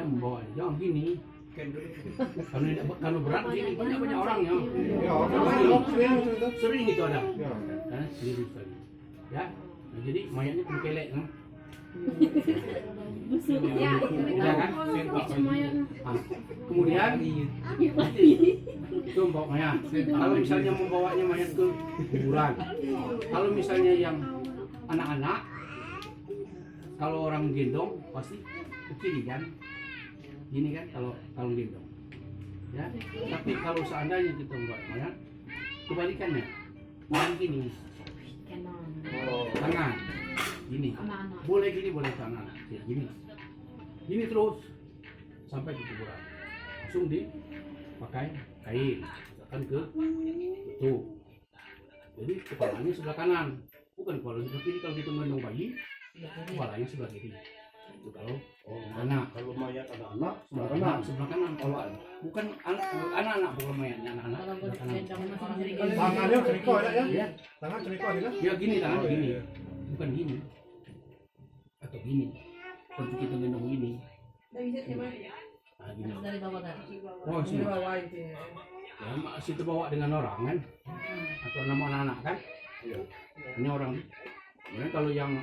membawa jangan gini. Kalau berat gini banyak orangnya. Sering itu ada. Sendiri sekali. Ya. Nah, jadi mayatnya kena kelek kan. Ya kan? Kemudian itu bawa mayat. Kalau misalnya membawanya mayat ke kuburan, kalau misalnya yang anak-anak, kalau orang gendong pasti ke kiri kan, gini kan kalau gendong. Ya, tapi kalau seandainya kita membawa mayat, kebalikannya, gini, tangan, gini, boleh gini boleh tangan, ya, gini terus sampai ke kuburan, langsung dipakai kain, misalkan ke itu, jadi kepalanya sebelah kanan, bukan kepala sebelah kiri. Kalau kita menggendong bayi, kepalanya sebelah kiri. Itu kalau anak, Kalau mayat anak-anak sebelah kanan. Kalau bukan anak-anak, bukan mayatnya anak-anak. tangannya ceriko ya? Ya, Tangan ceriko ada? ya gini tangan Oh, gini, iya. bukan gini atau gini. Kalau kita gendong gini, nah gini. Dari bawah kan? Oh sih, ya masih terbawa dengan orang kan, atau nama anak-anak kan? Iya. Ini orang. Kemudian kalau yang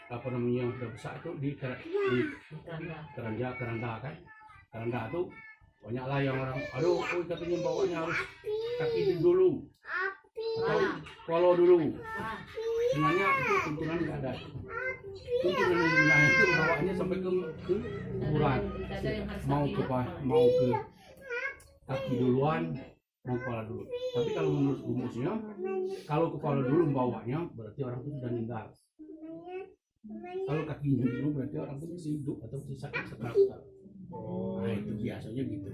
apa namanya yang sudah besar itu di keranda kan, keranda itu banyaklah yang orang, aduh, katanya bawanya harus kaki dulu, atau kolo dulu. Sebenarnya itu tuntunan nggak ada. Tuntunan itu bawanya sampai ke kuburan, mau ke kaki duluan, mau kepala dulu. Tapi kalau menurut rumusnya, kalau kepala dulu bawanya berarti orang itu sudah meninggal. Kalau kakinya dulu berarti orang itu masih hidup atau masih sakit. Nah itu biasanya gitu.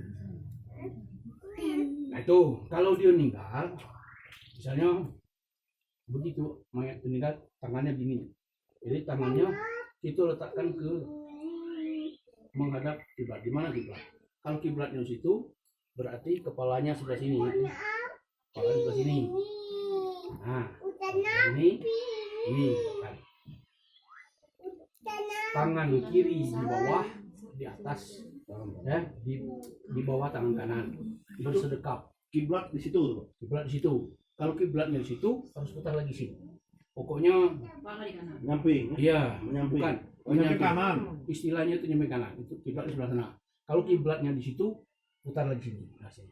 Nah itu kalau dia meninggal, misalnya begitu mayat meninggal, tangannya gini. Jadi tangannya itu letakkan ke menghadap kiblat. Di mana kiblat? Kalau kiblatnya di situ, berarti kepalanya sebelah sini. Kepalanya sebelah sini. Nah, ini kan. Tangan kiri di bawah, di atas, ya, di bawah tangan kanan bersedekap. Kiblat di situ. Kiblat di situ. Kalau kiblatnya di situ harus putar lagi sini. Pokoknya Nyamping. iya, Menyamping. bukan Menyamping kanan. istilahnya itu nyampe kanan. Itu kiblat di sebelah sana. Kalau kiblatnya di situ putar lagi sini. Nah, sini.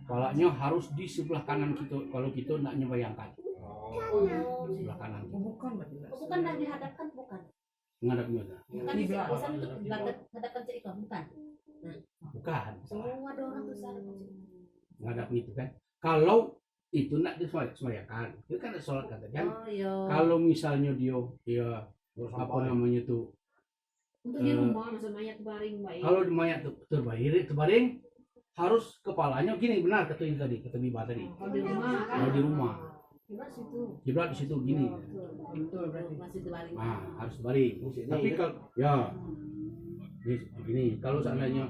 Kepalanya harus di sebelah kanan kita. Kalau kita nak nyebayangkan sebelah kanan. Bukan yang dihadapkan, bukan. Menghadapnya. Bukan di sana untuk menghadapkan cerita, bukan. Bukan. Oh, ada orang besar. Menghadap itu kan. Kalau itu nak disemayangkan, itu kan ada sholat kata kan. Oh iya. Kalau misalnya dia apa namanya tuh, Untuk di rumah masa mayat baring baik. kalau mayat terbaring harus kepalanya gini, benar kata itu tadi, kata Biba tadi. Kalau di rumah kan. Kalau di rumah, Kiblat situ. kiblat di situ gini. Betul berarti. Masih baring. Nah, harus baring. Tapi kalau ya begini, kalau seandainya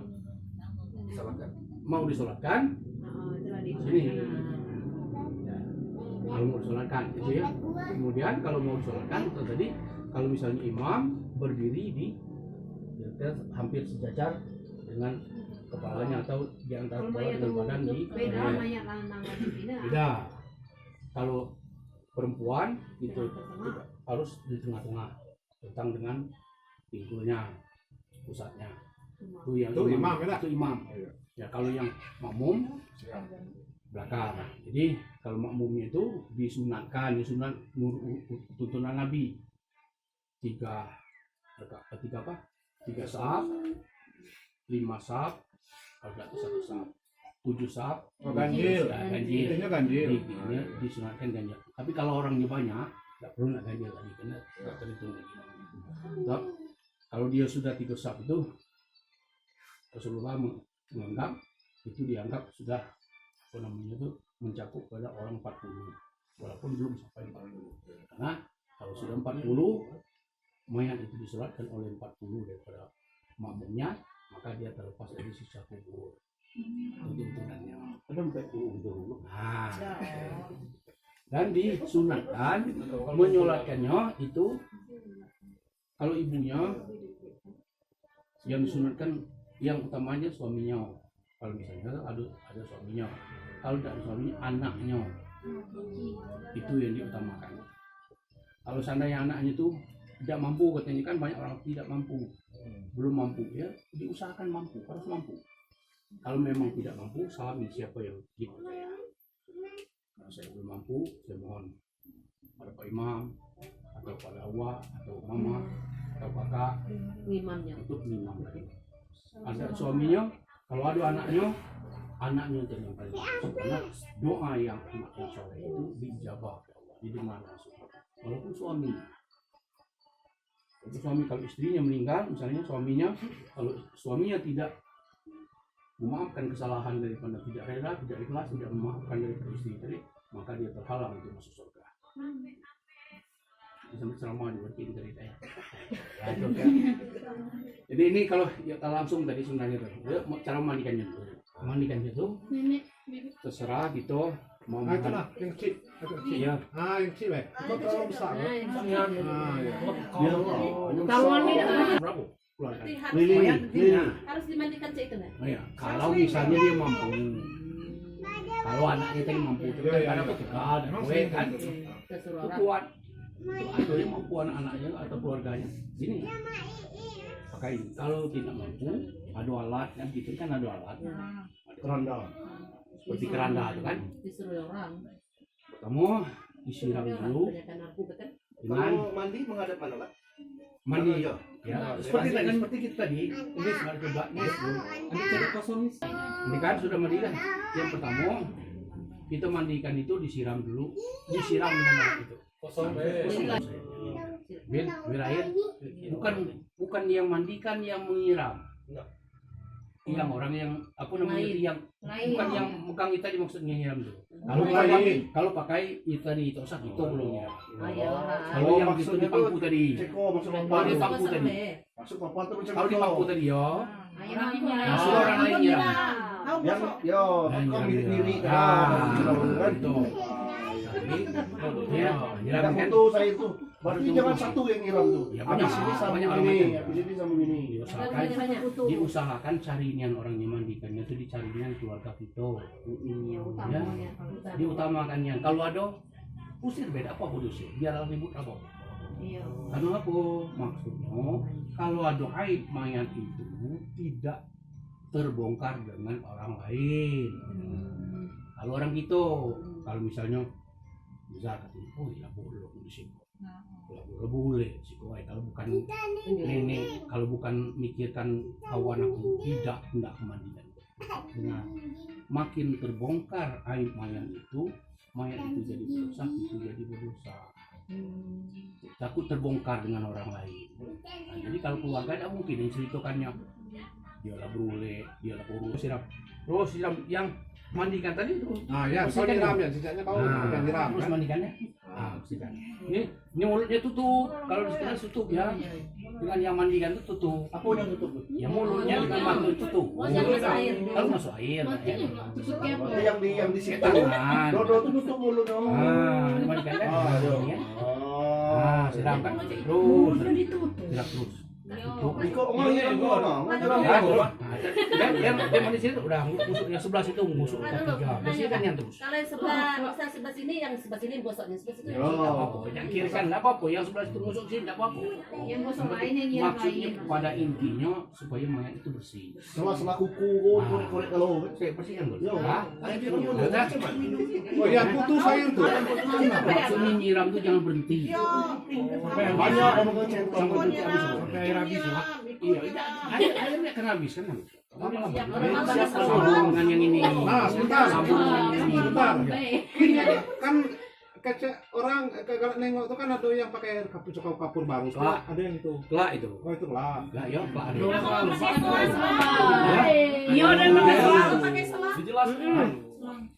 mau disolatkan, sini. Kalau mau disolatkan, gitu ya. Kemudian kalau mau disolatkan, tadi kalau misalnya imam berdiri di hampir sejajar dengan kepalanya atau di antara kepala dengan badan di beda. Kalau perempuan itu harus di tengah-tengah, tentang dengan pintunya, pusatnya. Itu yang Itu imam, ya? itu imam. Ya kalau yang makmum belakang. Jadi kalau makmumnya itu disunatkan tuntunan Nabi 3 saf, 5 saf, kalau itu 1 saf, 7 saf. Ganjil. Ganjil. Intinya ganjil. Ini disunatkan ganjil. Tapi kalau orangnya banyak, nggak perlu nak ganjil lagi karena nggak terhitung lagi. Sebab kalau dia sudah 3 saf itu, Rasulullah menganggap itu dianggap sudah apa namanya itu mencakup pada orang 40, walaupun belum sampai 40. Karena kalau sudah 40 mayat itu disolatkan oleh 40 daripada makmumnya, maka dia terlepas dari sisa kubur. Itu tuntunannya. Nah, dan disunatkan menyolatkannya itu kalau ibunya yang disunatkan yang utamanya suaminya. Kalau misalnya ada suaminya, kalau tidak ada suaminya anaknya, itu yang diutamakan. Kalau seandainya anaknya itu tidak mampu, katanya kan banyak orang tidak mampu, belum mampu ya, diusahakan mampu, harus mampu. Kalau memang tidak mampu, salami siapa yang dipercaya. Kalau saya belum mampu, saya mohon pada Pak Imam atau pada Awa atau Mama atau Kakak Imamnya. untuk imam lagi. Ada suaminya, kalau ada anaknya itu yang paling bagus. Karena doa yang anak yang soleh itu dijabah oleh Allah, didengar langsung. Walaupun suami, kalau istrinya meninggal, misalnya suaminya, kalau suaminya tidak memaafkan kesalahan daripada tidak rela, tidak ikhlas, tidak memaafkan dari istri tadi, maka dia terhalang untuk masuk surga. Sampai selama diberkahi dari saya. Jadi ini kalau ya langsung tadi sebenarnya tuh, cara memandikannya tuh. Memandikannya tuh terserah gitu. Mau Ah, itu lah, yang kecil. Iya. Ah, yang kecil, itu terlalu besar. Nah, yang Ah, ya. Tahuan nih, Berapa? Keluar kan? Lili. harus dimandikan itu nggak? Oh ya, kalau misalnya dia mampu. Kalau anaknya tadi mampu, itu kan Iya, karena iya. ketika ada kue kan, Tersuruh itu orang. kuat. Itu dia mampu anak-anaknya atau keluarganya. Ini pakai. Kalau tidak mampu, ada alat kan, gitu kan ada alat. Ada Keranda. seperti keranda itu kan. Disuruh orang. Kamu disiram dulu Kebanyakan narkoba kan. dengan Kalau mandi menghadap mana, Pak? mandi. Mana aja? Ya, seperti tadi seperti kita tadi. Ini sudah coba nih. Ini cara kosong. Ini kan sudah mandi kan. Yang pertama kita mandikan itu disiram dulu, disiram dengan air itu. Kosong bir air. Bukan yang mandikan, yang menyiram. Yang orang yang apa namanya itu yang bukan yang megang kita dimaksudnya nyiram dulu. Kalau pakai itu tadi itu osak itu belum nyiram. Kalau yang itu di pangku tadi. Ceko masuk Kalau di papan. pangku tadi. Masuk papan terus Kalau di pangku tadi yo. Nah, suruh orang lain nyiram. Yang yo, kau mirip-mirip Ah, kan. itu. Ya, nyiram Ada kan. foto saya itu. Berarti jangan satu yang ngiram tuh. Ya, Habis banyak. ini sama Banyak orang ini, macam. habis ini sama ini. Diusahakan carinya orang yang mandikannya itu dicarinya keluarga kita. Diutamakannya. Kalau ada usir beda apa pun usir. Biar ribut apa. Karena apa? Maksudnya kalau ada aib mayat itu tidak terbongkar dengan orang lain. Kalau orang gitu, kalau misalnya bisa katanya, oh ya boleh di sini. Boleh sih kalau bukan nenek, kalau bukan mikirkan kawan aku tidak kemandian. Nah, makin terbongkar aib mayat itu jadi berdosa, itu jadi berdosa. Takut terbongkar dengan orang lain. Nah, jadi kalau keluarga tidak mungkin yang ceritakannya dialah berule, dialah urus siram. Terus siram yang mandikan tadi itu. Nah, ya, kau nyiram ya, sisanya kau bukan nyiram Terus kan. mandikannya. Bersihkan. Ini mulutnya tutup. Kalau di sekitar tutup ya. Dengan yang mandikan itu tutup. Apa yang tutup? Ya mulutnya dengan batu tutup. Kalau masuk air. Yang di situ. Tangan. Dodo itu tutup mulut dong. Mandikan kan. iya. Siram kan. Terus. Siram terus. Kok ngiram doang? Dia mandi situ udah busuk yang sebelah situ busuk ketiga. Bersihkan yang terus. Kalau yang sebelah sini, yang sebelah sini bosoknya, sebelah situ. Enggak apa-apa, yang kiri kan enggak apa-apa, yang sebelah situ busuk sini enggak apa-apa. Yang bosok lain yang nyiram Maksudnya lain. pada intinya supaya mayat itu bersih. Setelah kuku korek-korek kalau. Saya bersihkan dulu. Ya. Oh ya putus air tuh. Maksudnya nyiram tuh jangan berhenti. Banyak yang mau centong. Sampai berhenti sampai air habis ya. Iya, airnya akan habis kan. Sambung dengan yang ini. Nah, sebentar. Sambung dengan yang ini. Sebentar. Kan kaca orang kalau nengok itu kan ada yang pakai kapur baru. Lah. Ada yang itu. Lah itu. Oh itu lah. Lah ya, Pak. Iya, ada yang pakai selang, pakai selang. Dijelaskan.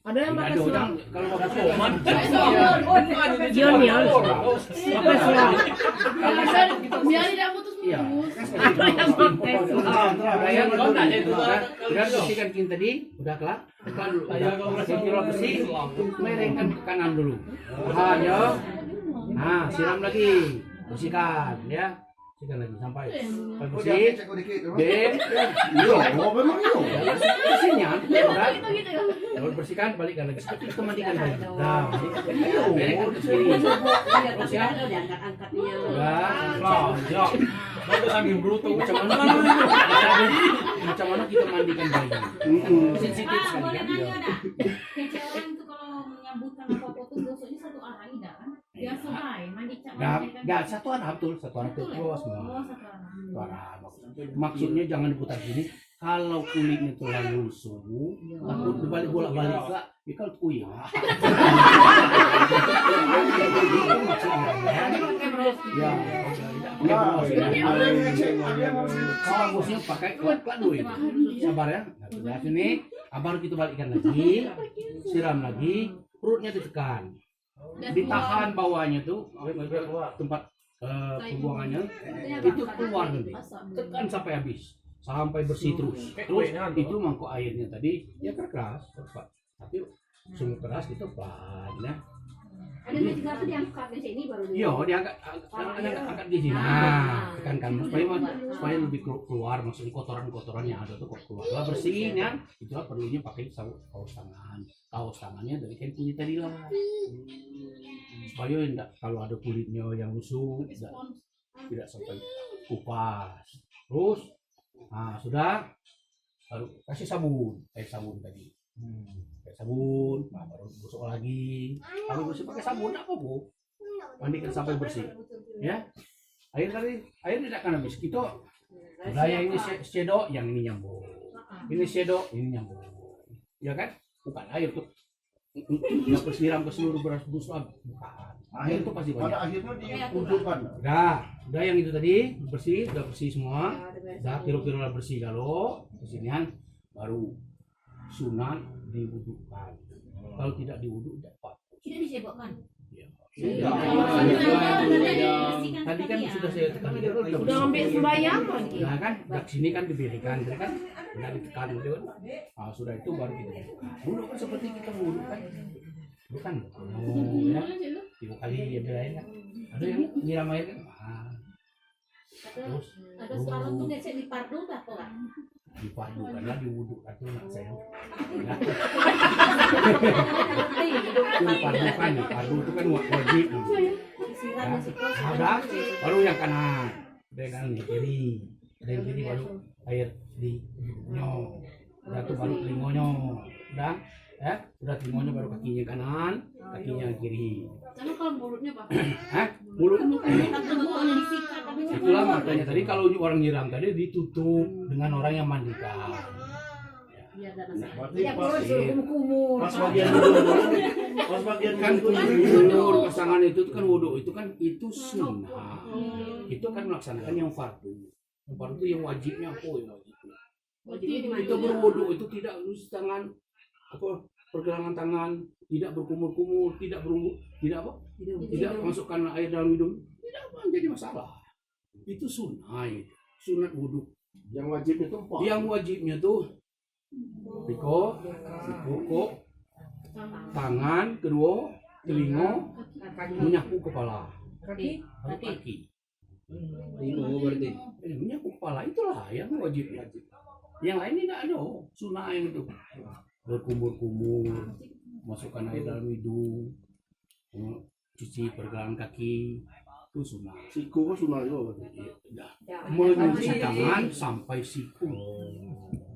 Ada yang pakai Aduh, selang. kalau pakai soman. Gion. Pakai selang. Biar tidak putus-putus. Iya. Ada yang pakai selang. Yang udah bersihkan kin tadi, udah kelar. Kelar dulu. Kalau bersih, merengkan ke kanan dulu. Nah, siram lagi. Bersihkan ya. bersihkan lagi sampai Oh, bersih. dia cek dikit. Dek, Iya, oh memang iya. bersihnya, udah. Gitu gitu. Kalau bersihkan balikkan lagi. Kita mandikan lagi. Ada. Nah, belikkan ke sini. Iya, tapi Terus ya. ada diangkat-angkatnya. Ya, Bagus angin bruto. macam mana kita mandikan bayi? Sensitif sekali Boleh kan? nanya dah. Kece orang itu kalau menyambutkan apa-apa tuh gosoknya satu arah tidak kan? Dia sungai, mandi cak Enggak, satu arah betul, satu arah betul. Luas semua. Oh, satu arah. Satu arah. Maksudnya jangan diputar gini. Kalau kulitnya terlalu lusuh, takut dibalik bolak-balik enggak, ya kalau kuyang. Itu maksudnya. Ya. Ya, kalau bosnya pakai kuat-kuat dulu itu. Sabar ya. Nah, sini, baru kita balikkan lagi, siram lagi, perutnya ditekan, ditahan bawahnya tuh, tempat pembuangannya itu keluar nanti, tekan sampai habis, sampai bersih terus. Terus itu mangkok airnya tadi ya keras, tapi sungguh keras itu pelan ya. Ada juga tuh diangkat ke sini baru Iya, diangkat di sini. Nah, tekankan supaya lebih keluar, maksudnya kotoran-kotoran yang ada tuh kok keluar. Lah bersihin ya. Itulah perlunya pakai kaos tangan. Kaos tangannya dari kain kulit tadi lah. Supaya enggak kalau ada kulitnya yang lusuh tidak sampai kupas. Terus nah, sudah baru kasih sabun, kayak sabun tadi. Pakai sabun, nah, baru gosok lagi. Kalau bersih pakai sabun apa bu? Mandikan sampai bersih, ya. Air tidak akan habis. Kita gaya ini sedok, yang ini nyambung. Ini sedok, ini nyambung. Ya kan? Bukan air tuh. Yang persiram ke seluruh beras busuk, bukan. Air itu pasti banyak. Pada akhirnya diudukkan. Udah yang itu tadi bersih, udah bersih semua. Udah kira-kira bersih kalau kesinian baru sunat diwudukkan. Kalau tidak diwuduk tidak apa. tidak disebabkan. Ya. Tadi kan sudah saya tekan. Udah ambil sembahyang lagi. Nah kan, dari sini kan diberikan, kan, udah ditekan gitu kan. Nah, sudah itu baru kita buka. Wuduk kan seperti kita wuduk kan. Bukan. Oh, ya. 3 kali ya belain kan. Ada yang nyiram air kan. Nah, terus Ada sekarang tuh ngecek di pardu tak kok? dipadukan lah diwuduk itu nak saya. Ya. Dipadukan, padu itu kan wajib. Disiram masih Ada, baru yang kanan, dengan yang kiri, yang kiri baru air di nyo, udah tuh baru telingonya, udah, ya, udah telingonya baru kakinya kanan, kakinya kiri. Karena kalau mulutnya pak. Hah? Mulut? Disikat tapi Itulah makanya tadi kalau orang nyiram tadi ditutup dengan orang yang mandikan. biar ada masalah. Berarti Tidak perlu suruh kumur. pas bagian dulu, pas bagian Kan kumur pasangan itu kan wudhu itu kan itu sunnah. Itu kan melaksanakan yang fardu. Yang fardu itu yang wajibnya apa yang wajibnya? Kita berwudhu itu tidak harus tangan apa pergelangan tangan, tidak berkumur-kumur, tidak apa? Tidak masukkan air dalam hidung, tidak menjadi masalah. Itu sunnah, sunat wudhu. yang wajib itu 4. Yang wajibnya tuh piko, tangan, kedua, telinga, menyapu kepala, Kaki. baru kaki. Berarti menyapu kepala itulah yang wajib. Yang lain tidak ada, sunnah yang itu. Berkumur-kumur, masukkan air dalam hidung, cuci pergelangan kaki, itu sunnah. Siku kan sunah juga berarti. Menyuci tangan sampai siku.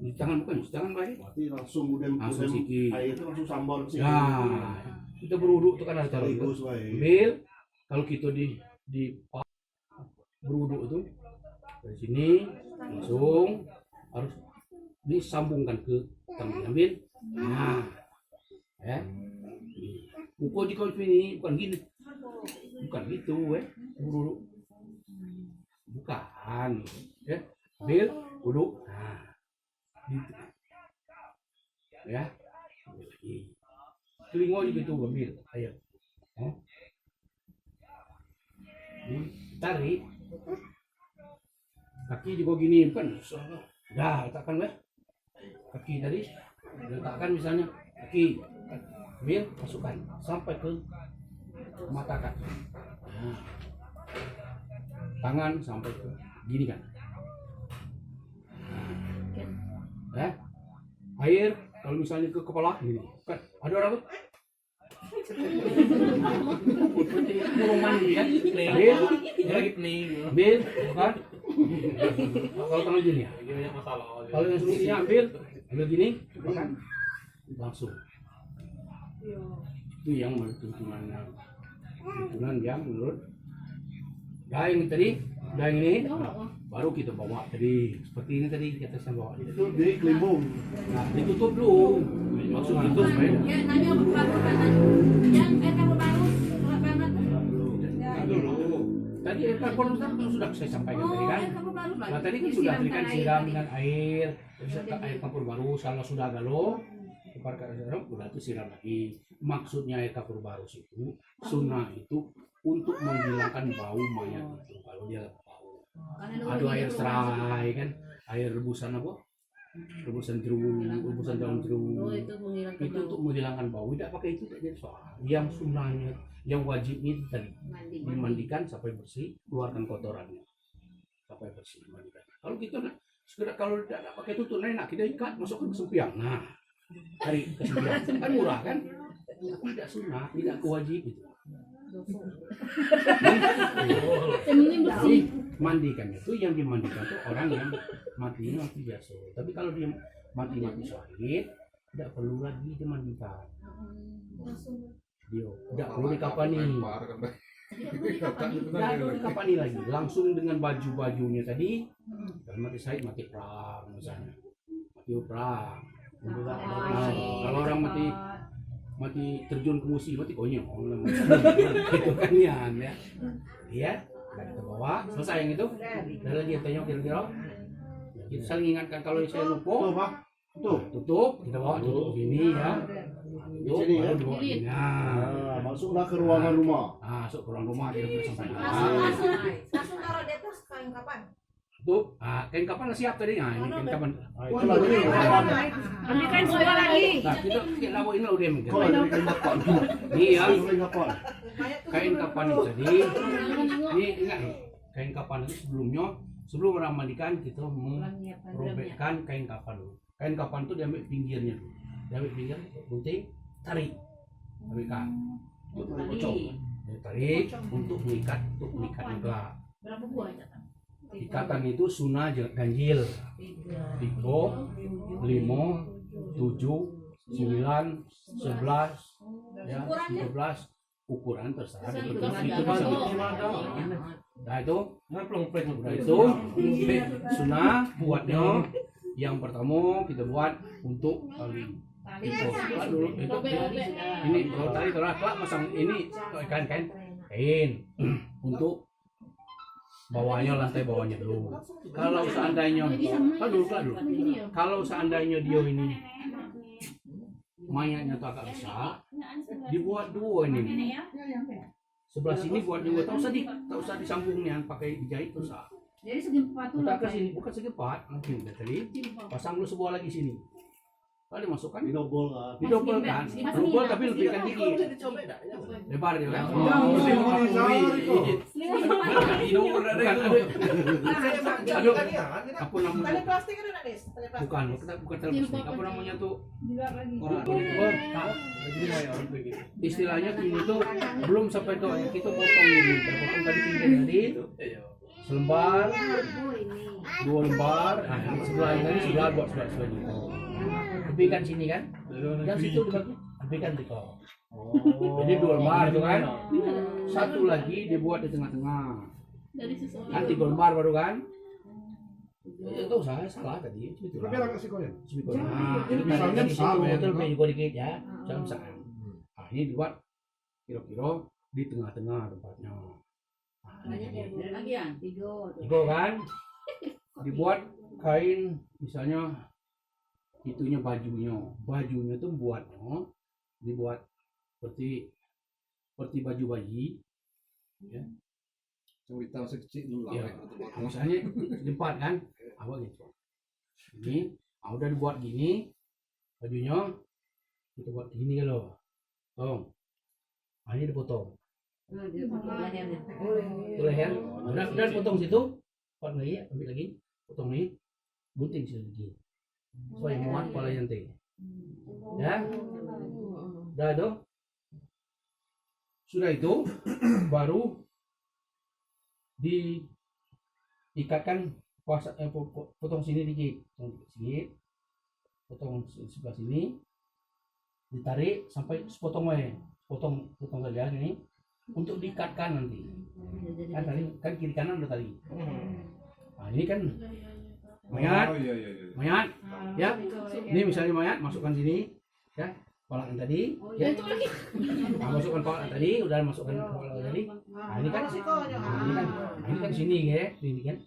Di tangan bukan, di tangan baik. Berarti langsung udem Langsung sikit. air itu langsung sambal sih. Nah, kita berwuduk itu kan ada cara itu. Sekaligus wae. Ambil, kalau kita di berwuduk itu dari sini langsung harus disambungkan ke tangan. Ambil. Nah, ya. Ukur di kalau ini bukan gini, bukan gitu, berwuduk. Bukan, ya. Ambil, wuduk. Nah, gitu. Ya. Telinga juga itu ambil air. Tarik. Kaki juga gini kan. Dah letakkan kaki tadi. Letakkan misalnya kaki. Ambil masukkan sampai ke mata kaki. Nah. tangan sampai ke gini kan. Air kalau misalnya ke kepala gini kan ada orang tuh mau mandi kan lagi pening. ambil kan kalau tangan gini ya Banyak masalah. kalau yang solusinya ambil gini kan langsung itu yang tuntunan yang menurut yang tadi yang ini baru kita bawa tadi seperti ini tadi kita bawa Itu di kelimbung. nah ditutup dulu maksud itu supaya Ya, nanya baru kan yang kamu baru surat banget. Dulu. tadi karbon sudah saya sampaikan tadi kan Kamu baru lagi. nah tadi kan sudah berikan siram dengan air terus air kapur baru kalau sudah galau keluarkan siram udah itu siram lagi maksudnya air kapur baru itu sunnah itu untuk menghilangkan bau mayat itu kalau dia bau ada air serai kan air rebusan apa rebusan jeruk rebusan daun Oh, jeruk itu menghilangkan itu bau. untuk menghilangkan bau tidak pakai itu tidak jadi soal yang sunnahnya yang wajibnya itu tadi Mandi. dimandikan sampai bersih keluarkan kotorannya sampai bersih dimandikan kalau gitu nah sekedar kalau tidak pakai tutup enak kita ikat masukkan ke sempiang nah cari ke sempiang kan murah kan tidak sunnah tidak kewajib itu Yang bersih. mandikan itu yang dimandikan itu orang yang matinya mati biasa tapi kalau dia mati syahid tidak perlu lagi dimandikan dia tidak perlu dikapani tidak perlu dikapani lagi langsung dengan baju-bajunya tadi kalau mati syahid mati perang misalnya mati perang nah, kalau orang mati terjun ke musi mati konyol itu kan ya ya kita bawa selesai yang itu dan lagi tanya kira-kira kita saling ingatkan kalau saya Tuh, lupa Pak. Tuh. tutup kita bawa tutup sini ya Di sini ya. baru dibawa sini Nah, masuklah ke ruangan rumah. masuk ke ruang rumah kita sampai Langsung taruh di atas kain kapan? tutup kain kapan siap tadi nah ini kain kapan Itu lagi nih. Ambilkan semua lagi. nah kita lawa ini udah mungkin Kau lagi kain kapan? ini ya Kain kapan? kain kapan itu tadi ini ingat nih kain kapan itu sebelum orang mandikan kita merobekkan kain kapan dulu kain kapan itu diambil pinggirnya dulu diambil pinggir gunting tarik tarik Pocong. tarik untuk mengikat juga Berapa buah aja? ikatan itu sunnah ganjil 3, 5, 7, 9, 11 ya 13 ukuran terserah itu bisa nah itu udah itu sunnah buatnya yang pertama kita buat untuk kali itu dulu itu ini kalau tadi kelak masang ini kain untuk bawahnya lantai bawahnya dulu kalau seandainya dulu kalau seandainya dia ini mayatnya tuh agak besar dibuat dua ini sebelah sini buat dua tak usah disambungnya pakai dijahit tuh sah Jadi segi empat tuh kita ke sini bukan segi empat mungkin tadi pasang dulu sebuah lagi sini kalau dimasukkan Didobol kan. didobelkan double tapi lebihkan dikit lebar dia kan apa namanya plastik kan ada Des? bukan teleplastik apa namanya tuh orang istilahnya ini tuh belum sampai ke kita potong ini terpotong tadi pinggir tadi selembar 2 lembar nah ini sebelah ini tadi sebelah buat sebelah ini lebihkan sini kan yang situ dibagi lebihkan di kau jadi 2 lembar itu kan satu lagi dibuat di tengah-tengah kan 3 lembar baru kan itu saya salah tadi itu Tapi agak sikoyan. nah itu Misalnya tadi sama ya, itu Pak. lebih juga dikit ya misalkan nah ini dibuat kira-kira di tengah-tengah tempatnya Lagi ya? 3. itu kan dibuat kain misalnya itunya bajunya tuh buatnya dibuat seperti baju bayi ya Cerita sekecil dulu ya lah. misalnya diempat kan apa gitu ini udah dibuat gini bajunya kita buat gini kalau ini dipotong Lehernya. Itu leher. Dan potong situ, pot lagi, ambil lagi, potong nih, gunting sedikit. Supaya muat kepala nanti. Ya, udah itu. Sudah itu, baru diikatkan potong sini dikit, sedikit, potong sebelah sini, ditarik sampai sepotong wae, potong saja ini untuk diikatkan nanti. Kan tadi kan kiri kanan udah tadi. Nah ini kan mayat, Oh, iya. mayat, ya. Ini misalnya mayat masukkan sini, ya, kepala yang tadi, ya. Nah, masukkan kepala tadi, udah masukkan kepala tadi. Nah ini kan, ini kan sini ya, ini kan.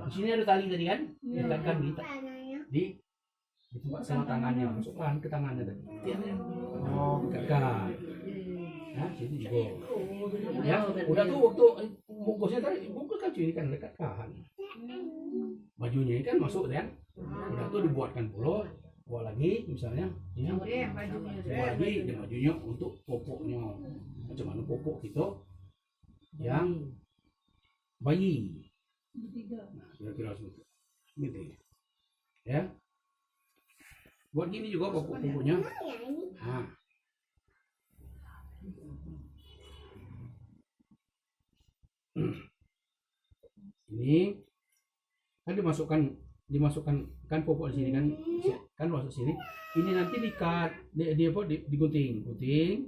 Di sini ada tali tadi kan, diikatkan di tempat sama tangannya, masukkan ke tangannya tadi. Oh, ikatkan. Nah, situ juga. Ya, udah tuh waktu bungkusnya tadi, bungkus kan sini kan dekatkan. Bajunya ini kan masuk kan, udah tuh dibuatkan pula, buat lagi misalnya ini, buat lagi dia bajunya untuk popoknya, macam mana popok itu yang bayi. Nah, kira-kira seperti gitu ya. Buat gini juga popok-popoknya. Nah. Ini kan dimasukkan kan popok di sini kan masuk sini. Ini nanti dikat dia apa digunting, sini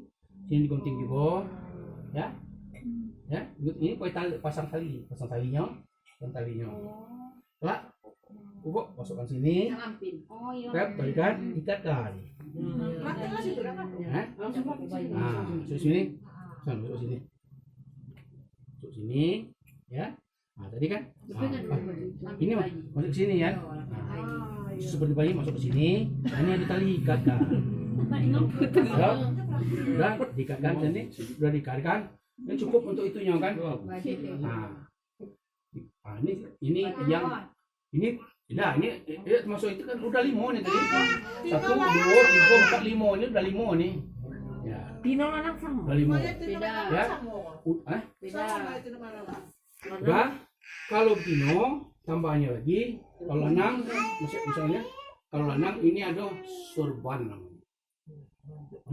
digunting juga, ya. Ya, ini pasang talinya, lah, popok masukkan sini, talikan, ikatkan. Nah, masuk sini, masuk sini, ya. Nah, tadi kan, ini masuk ke sini ya. Nah, seperti bayi masuk ke sini, nah, ini ada tali ikatkan. Sudah diikatkan sini, sudah diikatkan. Ini cukup untuk itunya kan. Nah, ini yang ini tidak ini termasuk itu kan udah 5 nih tadi. 1, 2, 3, 4, 5 ini udah 5 nih. Ya. Pino anak sama. Udah 5. Beda. Ya. Beda. Udah. Kalau Pino tambahnya lagi. Kalau lanang misalnya kalau lanang ini ada sorban namanya.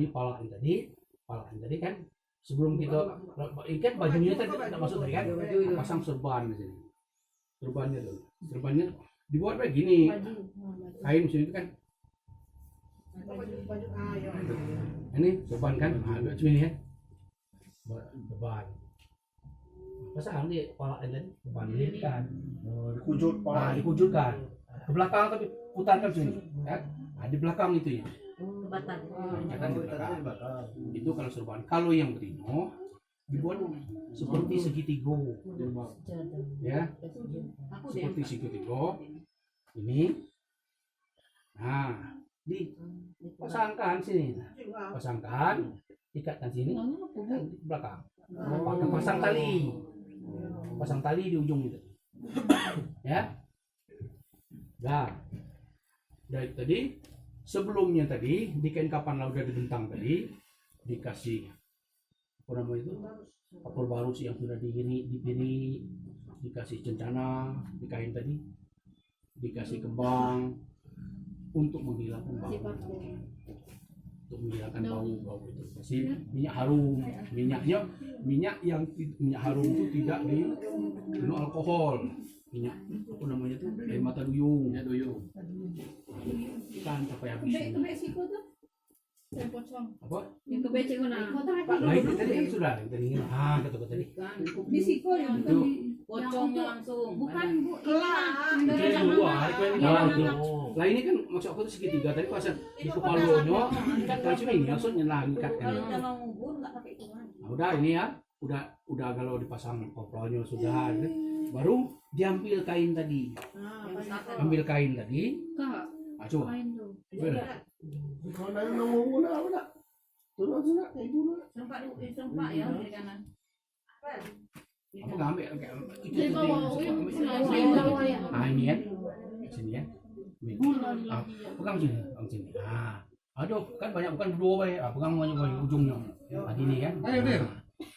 Ini palaan tadi kan. Sebelum kita ikat bajunya tadi tidak masuk tadi kan, pasang serban di sini. Serbannya dibuat kayak gini. Kain sini itu kan. Ini serban kan, ada sini ya. Serban. Pasang di kepala ini, serban ini kan. Dikujurkan. Ke belakang tapi putarkan sini. Ya. Nah, di belakang itu ya. Batang. Itu kalau serban. Kalau yang Brino dibuat seperti segitiga, ya, seperti segitiga. Ini, nah, dipasangkan sini, pasangkan, ikatkan sini, di belakang. Pakai pasang tali di ujung itu, ya. Nah, dari tadi. Sebelumnya tadi di kain kapan lah udah dibentang tadi dikasih apa namanya itu kapur baru sih yang sudah dipilih, dikasih cencana di kain tadi, dikasih kembang untuk menghilangkan bau, bau itu kasih minyak harum, minyak harum itu tidak penuh alkohol, minyak apa namanya itu air mata duyung, kan sampai habis ini. Apa? Yang ke BC mana? Nah itu tadi kan sudah, tadi kata tadi. Di Siko yang Itu Pocongnya langsung. bukan Bu, itu yang luar, itu yang luar itu. Lah ini kan maksud aku tuh segitiga tadi pas di kepalanya kan cuma ini langsung nyelang ikat kan. Kalau mau ngubur nggak pakai itu. Nah, udah ini ya, udah kalau dipasang koprolnya sudah, baru diambil kain tadi, ambil kain tadi. Ah, coba. Sempak ya kiri kanan. Apa nggak ambil itu Di bawah, nah ini ya sini ya. Pegang sini. Nah, aduh kan banyak bukan berdua ya. Pegang banyak ujungnya. Nah, gini kan.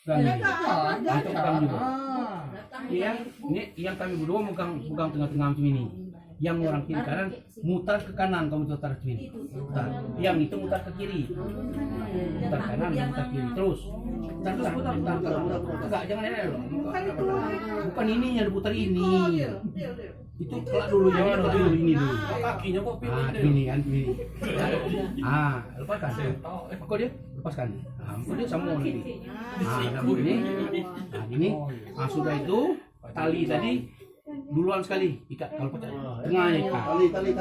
Dan itu pegang juga. Datang Iya, ini yang kami berdua pegang tengah-tengah macam ini. Yang orang kiri kanan mutar ke kanan, kamu mutar ke sini. Mutar. Yang itu mutar ke kiri. Mutar kanan, mutar kiri terus. Putar. Enggak, jangan ini loh. Bukan ininya diputar ini. Itu kelak dulu jangan dulu ini dulu. Kakinya kok Ah, ini kan ini. Ah, lepaskan. Kok dia lepaskan. Ah, kok dia sama nanti. Ah, ada ini. Nah, ini. Ah, sudah itu tali tadi duluan sekali ikat kalau pecah tengahnya ikat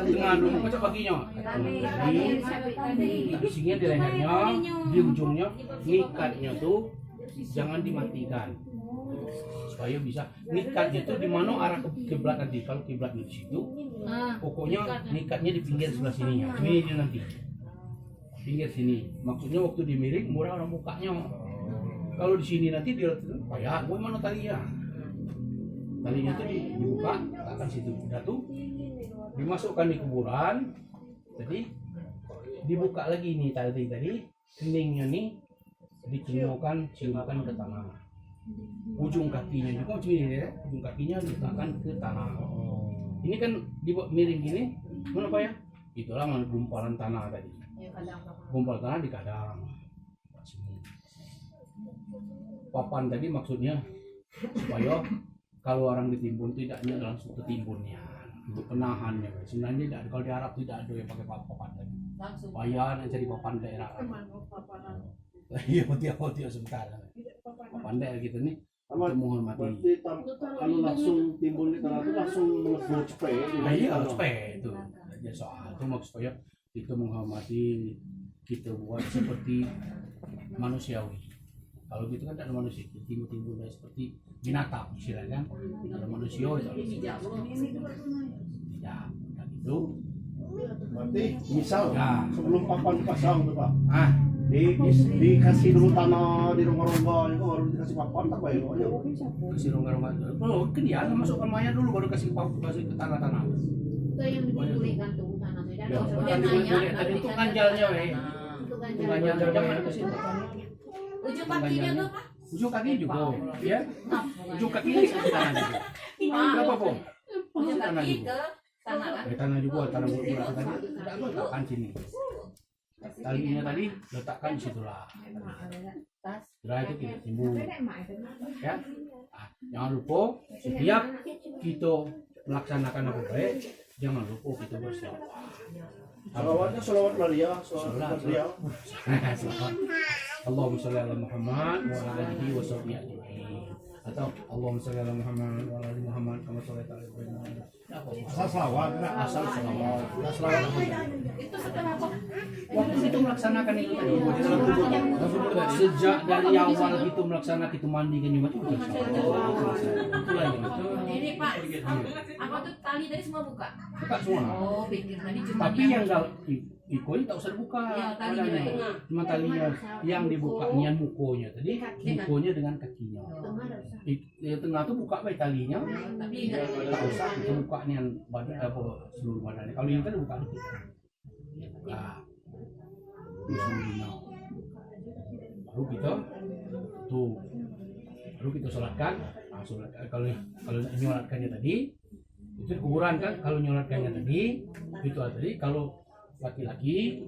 tengah dulu pecah baginya di sini di lehernya di ujungnya ngikatnya tuh jangan dimatikan supaya bisa ngikatnya tuh di mana arah kiblat nanti kalau kiblatnya di situ pokoknya ngikatnya di pinggir sebelah sini ya ini dia nanti pinggir sini maksudnya waktu dimiring murah orang mukanya kalau di sini nanti dia kayak gue mana talinya talinya itu dibuka akan situ udah tuh dimasukkan di kuburan jadi dibuka lagi nih tadi keningnya nih diciumkan ke tanah ujung kakinya juga macam ini ya ujung kakinya diletakkan ke tanah ini kan dibuat miring gini mana pak ya itulah gumpalan tanah tadi gumpalan tanah di kadang papan tadi maksudnya supaya kalau orang ditimbun tidaknya langsung ke timbunnya untuk penahannya sebenarnya tidak kalau di Arab tidak ada yang pakai papan lagi bayar yang cari papan daerah iya tiap sebentar papan daerah gitu nih untuk menghormati Kalau langsung timbul di tanah itu langsung melebu cepet. nah iya kalau cepet itu jadi soal itu maksudnya kita menghormati kita buat seperti manusiawi kalau gitu kan tidak ada manusia timbul seperti binatang istilahnya ada manusia tidak itu Berarti misal ya sebelum papan dipasang tuh Pak, ah dikasih dulu tanah di rongga-rongga itu baru dikasih papan tak baik aja. kasih rongga-rongga oh kan ya masukkan mayat dulu baru kasih ke tanah-tanah itu yang dikulikan tuh tanah itu ya bukan dikulit tadi itu kanjalnya weh kanjalnya jangan kasih ujung kakinya tuh pak ujung kaki juga ya ujung kaki kasih tanah juga berapa po ujung kaki ke tanah kan tanah juga tanah bulu tadi letakkan sini talinya tadi letakkan di situlah setelah itu kita timbul ya jangan lupa setiap kita melaksanakan apa baik jangan lupa kita berselawat Salawatnya salawat Maria, salawat Maria. Allahumma sholli ala Muhammad wa ala alihi wa sahbihi ajma'in atau Allahumma sholli ala Muhammad wa ala ali Muhammad kama shallaita ala Ibrahim Asal salawat, asal salawat itu setelah apa waktu itu melaksanakan itu tadi sejak dari awal itu melaksanakan itu mandi kan juga itu itulah yang itu ini pak apa tuh tali tadi semua buka buka semua oh pikir tadi cuma tapi yang ikoi tak usah dibuka ya talinya di badannya. tengah Cuma talinya yang dibukanya mukonya tadi mukonya dengan kakinya yang tengah tuh buka baik talinya tapi tak usah itu bukanya badan apa seluruh badannya kalau ini kan buka dikit nah bismillah baru kita tuh baru kita sholatkan kalau nyolatkannya tadi itu kuburan kan kalau nyolatkannya tadi itu tadi kalau laki-laki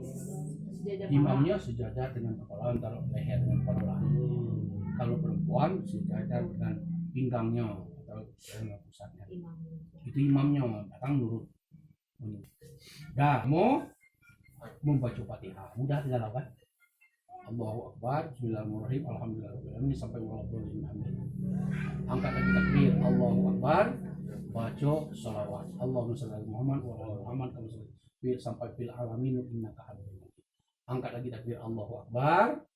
imamnya sejajar dengan kepala antara leher dengan kepala kalau perempuan sejajar dengan pinggangnya atau dengan pusatnya itu imamnya datang nurut dah mau membaca Fatihah mudah tinggal apa Allahu Akbar Bismillahirrahmanirrahim Alhamdulillahirrahmanirrahim sampai walhamdulillah amin angkat lagi takbir Allahu Akbar baca salawat Allahumma sholli ala Muhammad wa ala Muhammad sampai fil alamin innaka hamidum majid angkat lagi takbir Allahu Akbar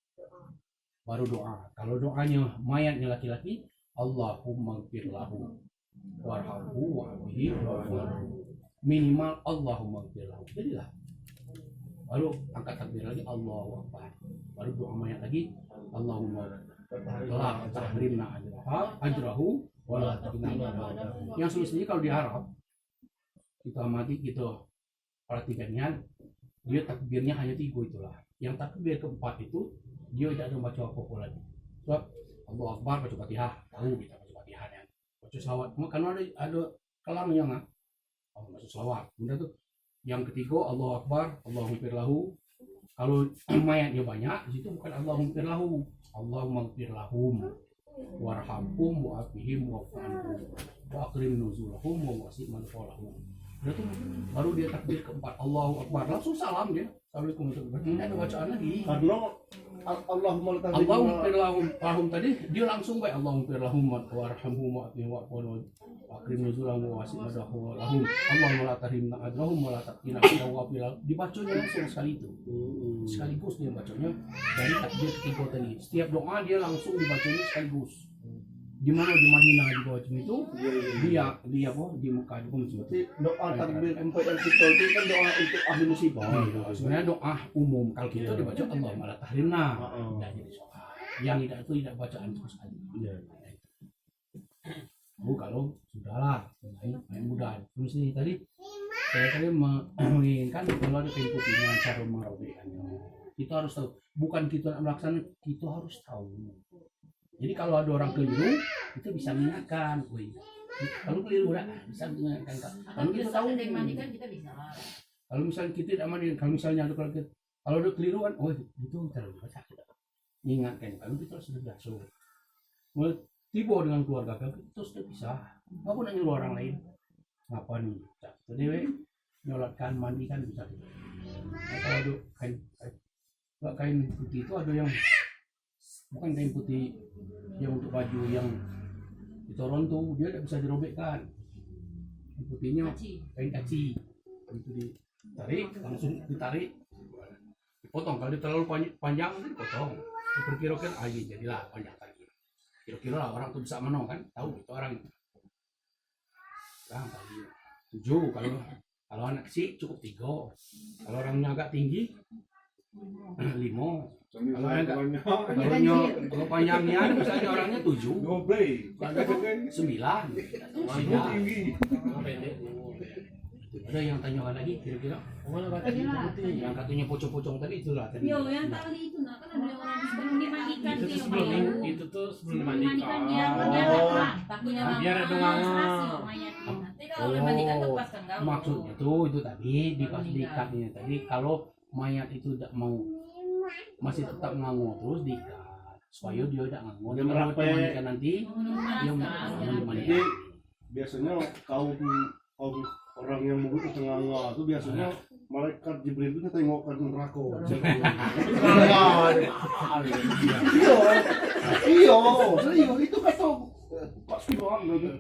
baru doa kalau doanya mayatnya laki-laki Allahumma ighfir lahu warhamhu wa'afihi wa'fu minimal Allahumma ighfir lahu jadilah baru angkat takbir lagi Allahu Akbar baru doa mayat lagi Allahumma la tahrimna ajrahu wala taqina yang semestinya kalau di Arab kita amati kita perhatikannya dia takbirnya hanya 3 itulah yang takbir keempat itu dia tidak ada baca apa-apa lagi sebab Allahu Akbar baca Fatihah, tahu kita baca Fatihah ya. Baca selawat. Karena ada kelam yang baca selawat. Kemudian tuh yang ketiga Allahu Akbar, Allahumma ighfir lahu. Kalau mayatnya banyak, di situ bukan Allahumma ighfir lahu, Allahumma ighfir lahum warhamhum wa'afihim wa'fu wa akrim nuzulahum wa wasi' manfa'alahum. Udah tuh baru dia takbir keempat Allahu Akbar, langsung salam dia. Assalamualaikum warahmatullahi wabarakatuh. Tidak ada bacaan lagi. Karena Allahumma Allahumma ighfir lahum tadi dia langsung baik Allahumma ighfir lahum warhamhum wa'afihim wa'fu akrim nuzulahum wa wasi' manfa'alahum. Allahumma la tahrimna ajrahum wa la taqina wa dibacanya langsung sekali itu. Sekaligus dia bacanya dari takbir ketiga tadi. Setiap doa dia langsung dibacanya sekaligus. Di mana di Madinah di bawah itu dia apa di Mekah itu seperti doa takbir empat yang kita itu kan doa untuk ahli musibah. Sebenarnya doa umum kalau kita dibaca Allahumma la tahrimna tidak jadi soal. Yang tidak itu tidak bacaan sama sekali. Kalau sudahlah main mudah. Terus ini tadi saya tadi menginginkan kalau ada kain putihnya cara merobekannya. Kita harus tahu. Bukan kita nak melaksanakan, kita harus tahu. Jadi kalau ada orang keliru, kita bisa mengingatkan. Kalau keliru bisa mengingatkan. Kalau kita tahu, mandikan kita bisa. kalau misalnya kita tidak mandikan, kalau misalnya ada kalau ada keliru kan, itu terlalu besar. Ingatkan. Kalau kita sudah biasa. Tiba dengan keluarga kita sudah bisa. Nggak pun nyuruh orang lain. Ngapa nih? Jadi nyolatkan, mandikan bisa. Kalau ada kain putih itu ada yang bukan kain putih yang untuk baju yang di Toronto dia tidak bisa dirobekkan. Kain putihnya kain kaci itu ditarik langsung ditarik dipotong. Kalau dia terlalu panjang dipotong. Diperkirakan jadilah panjang lagi. Kira-kira lah orang tuh bisa menong kan tahu itu orang tadi 7 kalau anak kecil cukup 3 kalau orangnya agak tinggi 5 kalau kalau panjangnya misalnya orangnya 7 9 ada yang tanyakan lagi kira-kira yang katanya pocong-pocong tadi itulah tadi yang tadi itu kan ada orang sebelum dimandikan itu tuh sebelum dimandikan dimandikan biar ada dongangan. Nanti kalau dimandikan lepas kan enggak. Maksudnya itu tadi dikatnya tadi kalau mayat itu tidak mau masih tetap nganggur terus diikat supaya dia tidak nganggur. Dia memandikan nanti dia Jadi biasanya kaum orang yang mungkin setengah itu biasanya malaikat Jibril itu tengokkan neraka. Iya, serius itu kata Pak Siwang gitu.